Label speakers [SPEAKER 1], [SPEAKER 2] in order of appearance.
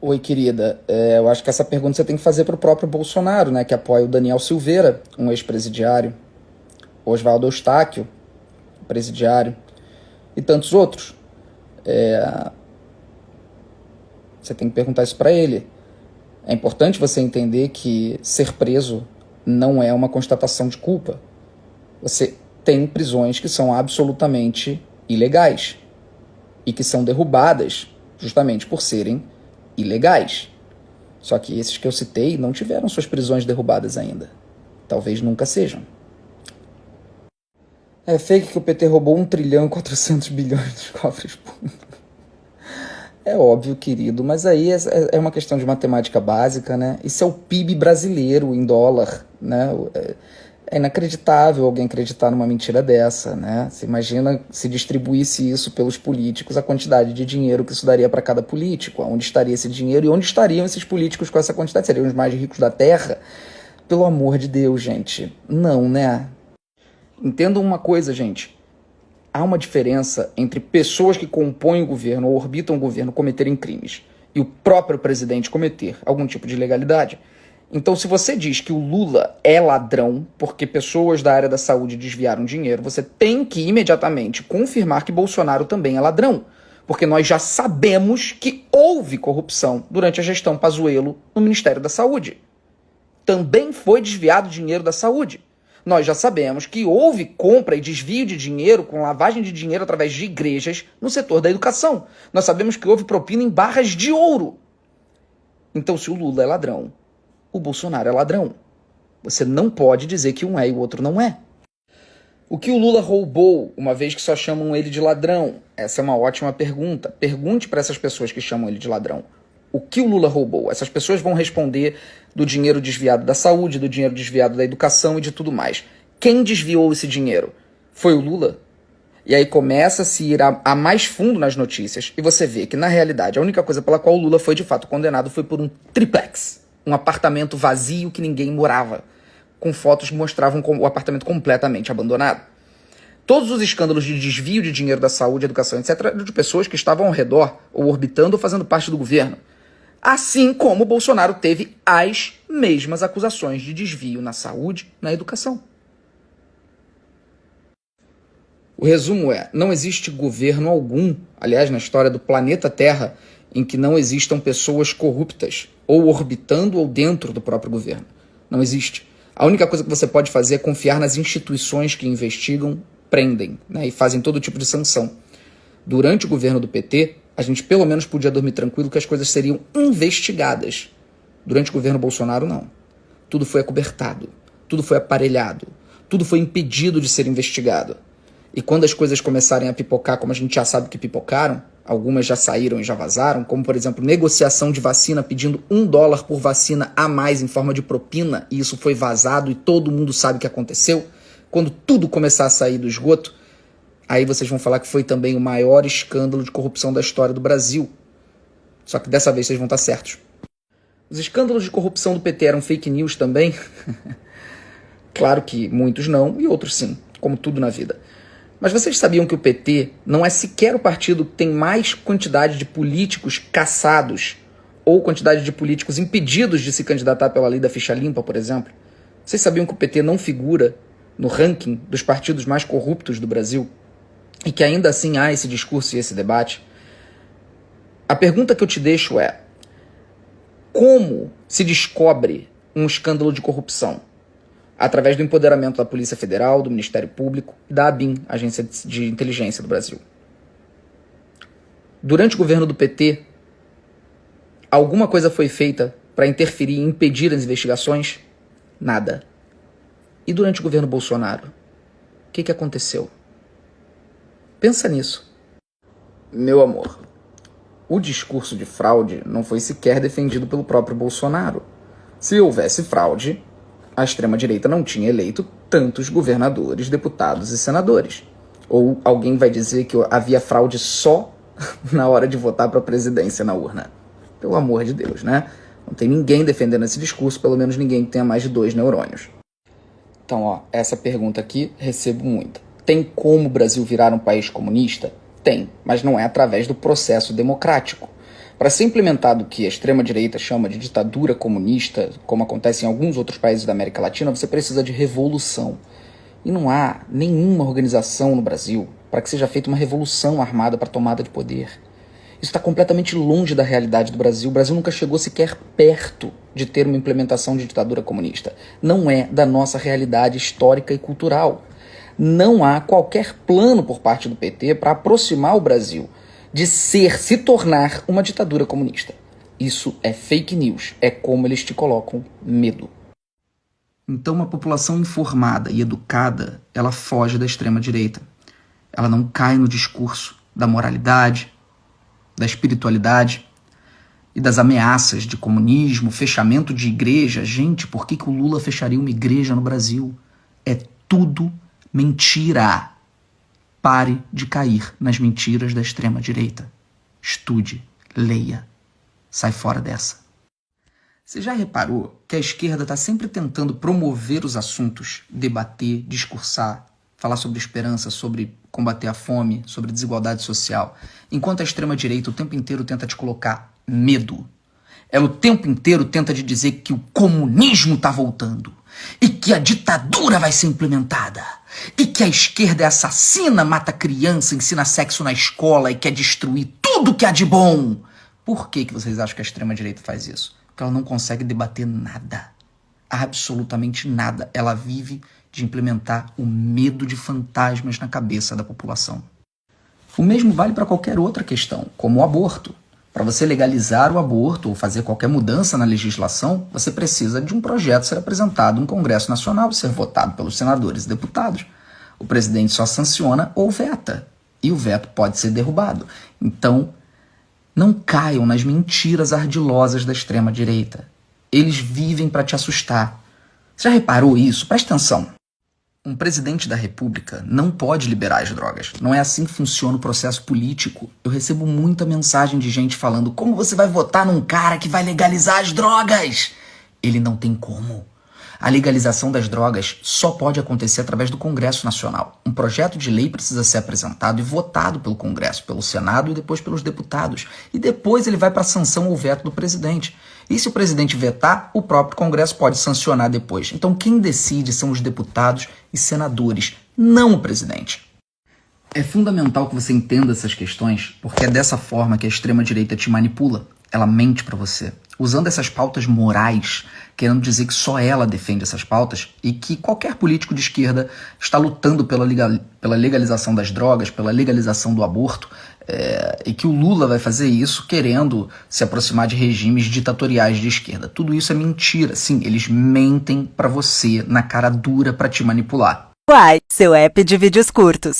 [SPEAKER 1] Oi, querida. Eu acho que essa pergunta você tem que fazer para o próprio Bolsonaro, né, que apoia o Daniel Silveira, um ex-presidiário, Oswaldo Eustáquio, presidiário, e tantos outros. Você tem que perguntar isso para ele. É importante você entender que ser preso não é uma constatação de culpa. Você tem prisões que são absolutamente ilegais e que são derrubadas justamente por serem ilegais. Só que esses que eu citei não tiveram suas prisões derrubadas ainda. Talvez nunca sejam. É fake que o PT roubou 1 trilhão e 400 bilhões dos cofres públicos. É óbvio, querido, mas aí é uma questão de matemática básica, né? Isso é o PIB brasileiro em dólar, né? É inacreditável alguém acreditar numa mentira dessa, né? Você imagina se distribuísse isso pelos políticos, a quantidade de dinheiro que isso daria para cada político, onde estaria esse dinheiro e onde estariam esses políticos com essa quantidade? Seriam os mais ricos da Terra? Pelo amor de Deus, gente. Não, né? Entendam uma coisa, gente. Há uma diferença entre pessoas que compõem o governo ou orbitam o governo cometerem crimes e o próprio presidente cometer algum tipo de ilegalidade. Então, se você diz que o Lula é ladrão porque pessoas da área da saúde desviaram dinheiro, você tem que imediatamente confirmar que Bolsonaro também é ladrão. Porque nós já sabemos que houve corrupção durante a gestão Pazuello no Ministério da Saúde. Também foi desviado dinheiro da saúde. Nós já sabemos que houve compra e desvio de dinheiro com lavagem de dinheiro através de igrejas no setor da educação. Nós sabemos que houve propina em barras de ouro. Então, se o Lula é ladrão, o Bolsonaro é ladrão. Você não pode dizer que um é e o outro não é. O que o Lula roubou, uma vez que só chamam ele de ladrão? Essa é uma ótima pergunta. Pergunte para essas pessoas que chamam ele de ladrão. O que o Lula roubou? Essas pessoas vão responder do dinheiro desviado da saúde, do dinheiro desviado da educação e de tudo mais. Quem desviou esse dinheiro? Foi o Lula? E aí começa a se ir a mais fundo nas notícias e você vê que, na realidade, a única coisa pela qual o Lula foi de fato condenado foi por um triplex. Um apartamento vazio que ninguém morava, com fotos que mostravam o apartamento completamente abandonado. Todos os escândalos de desvio de dinheiro da saúde, educação, etc., eram de pessoas que estavam ao redor, ou orbitando, ou fazendo parte do governo. Assim como o Bolsonaro teve as mesmas acusações de desvio na saúde, na educação. O resumo é, não existe governo algum, aliás, na história do planeta Terra, em que não existam pessoas corruptas, ou orbitando ou dentro do próprio governo. Não existe. A única coisa que você pode fazer é confiar nas instituições que investigam, prendem, né, e fazem todo tipo de sanção. Durante o governo do PT, a gente pelo menos podia dormir tranquilo que as coisas seriam investigadas. Durante o governo Bolsonaro, não. Tudo foi acobertado, tudo foi aparelhado, tudo foi impedido de ser investigado. E quando as coisas começarem a pipocar, como a gente já sabe que pipocaram, algumas já saíram e já vazaram, como, por exemplo, negociação de vacina pedindo $1 por vacina a mais em forma de propina, e isso foi vazado e todo mundo sabe o que aconteceu. Quando tudo começar a sair do esgoto, aí vocês vão falar que foi também o maior escândalo de corrupção da história do Brasil. Só que dessa vez vocês vão estar certos. Os escândalos de corrupção do PT eram fake news também? Claro que muitos não e outros sim, como tudo na vida. Mas vocês sabiam que o PT não é sequer o partido que tem mais quantidade de políticos caçados ou quantidade de políticos impedidos de se candidatar pela lei da ficha limpa, por exemplo? Vocês sabiam que o PT não figura no ranking dos partidos mais corruptos do Brasil? E que ainda assim há esse discurso e esse debate? A pergunta que eu te deixo é: como se descobre um escândalo de corrupção? Através do empoderamento da Polícia Federal, do Ministério Público e da ABIN, Agência de Inteligência do Brasil. Durante o governo do PT, alguma coisa foi feita para interferir e impedir as investigações? Nada. E durante o governo Bolsonaro, o que aconteceu? Pensa nisso. Meu amor, o discurso de fraude não foi sequer defendido pelo próprio Bolsonaro. Se houvesse fraude, a extrema-direita não tinha eleito tantos governadores, deputados e senadores. Ou alguém vai dizer que havia fraude só na hora de votar para a presidência na urna. Pelo amor de Deus, né? Não tem ninguém defendendo esse discurso, pelo menos ninguém que tenha mais de 2 neurônios. Então, essa pergunta aqui recebo muito. Tem como o Brasil virar um país comunista? Tem, mas não é através do processo democrático. Para ser implementado o que a extrema-direita chama de ditadura comunista, como acontece em alguns outros países da América Latina, você precisa de revolução. E não há nenhuma organização no Brasil para que seja feita uma revolução armada para tomada de poder. Isso está completamente longe da realidade do Brasil. O Brasil nunca chegou sequer perto de ter uma implementação de ditadura comunista. Não é da nossa realidade histórica e cultural. Não há qualquer plano por parte do PT para aproximar o Brasil de se tornar uma ditadura comunista. Isso é fake news, é como eles te colocam medo. Então uma população informada e educada, ela foge da extrema-direita. Ela não cai no discurso da moralidade, da espiritualidade e das ameaças de comunismo, fechamento de igreja. Gente, por que o Lula fecharia uma igreja no Brasil? É tudo mentira. Pare de cair nas mentiras da extrema-direita. Estude, leia, sai fora dessa. Você já reparou que a esquerda está sempre tentando promover os assuntos, debater, discursar, falar sobre esperança, sobre combater a fome, sobre desigualdade social, enquanto a extrema-direita o tempo inteiro tenta te colocar medo. Ela o tempo inteiro tenta te dizer que o comunismo está voltando e que a ditadura vai ser implementada e que a esquerda é assassina, mata criança, ensina sexo na escola e quer destruir tudo que há de bom. Por que vocês acham que a extrema-direita faz isso? Porque ela não consegue debater nada. Absolutamente nada. Ela vive de implementar o medo de fantasmas na cabeça da população. O mesmo vale para qualquer outra questão, como o aborto. Para você legalizar o aborto ou fazer qualquer mudança na legislação, você precisa de um projeto ser apresentado no Congresso Nacional, ser votado pelos senadores e deputados. O presidente só sanciona ou veta, e o veto pode ser derrubado. Então, não caiam nas mentiras ardilosas da extrema-direita. Eles vivem para te assustar. Você já reparou isso? Presta atenção. Um presidente da República não pode liberar as drogas. Não é assim que funciona o processo político. Eu recebo muita mensagem de gente falando: como você vai votar num cara que vai legalizar as drogas? Ele não tem como. A legalização das drogas só pode acontecer através do Congresso Nacional. Um projeto de lei precisa ser apresentado e votado pelo Congresso, pelo Senado e depois pelos deputados. E depois ele vai para a sanção ou veto do presidente. E se o presidente vetar, o próprio Congresso pode sancionar depois. Então quem decide são os deputados e senadores, não o presidente. É fundamental que você entenda essas questões, porque é dessa forma que a extrema-direita te manipula. Ela mente para você, usando essas pautas morais, querendo dizer que só ela defende essas pautas e que qualquer político de esquerda está lutando pela legalização das drogas, pela legalização do aborto, e que o Lula vai fazer isso querendo se aproximar de regimes ditatoriais de esquerda. Tudo isso é mentira. Sim, eles mentem para você na cara dura para te manipular.
[SPEAKER 2] Uai, seu app de vídeos curtos.